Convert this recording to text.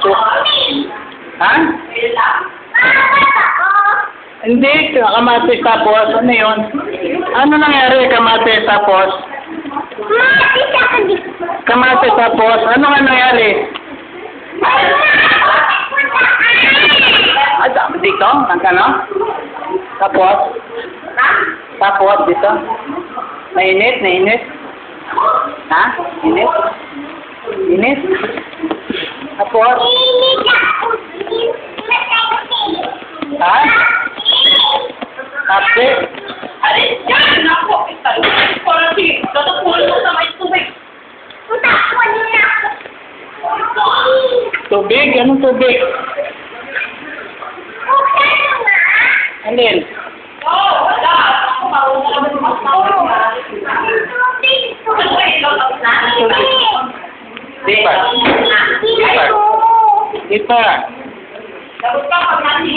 puso. Ha? Hindi, kamatis tapos. Ano yun? Ano nangyari kamatis tapos? Kamatis tapos. Ano nga nangyari? Dito? Ano? Tapos? Tapos dito? Nainit? Nainit? Ha? Init? Init? Tapos? Ha? Kape? Alis dyan! Ako! Tatapunan mo sa may tubig. Tubig? Anong tubig? Alin? Oo! Wala! Ako marunong naman magpapalala. Dipa. Dipa. Dipa. Dapat ka pag natin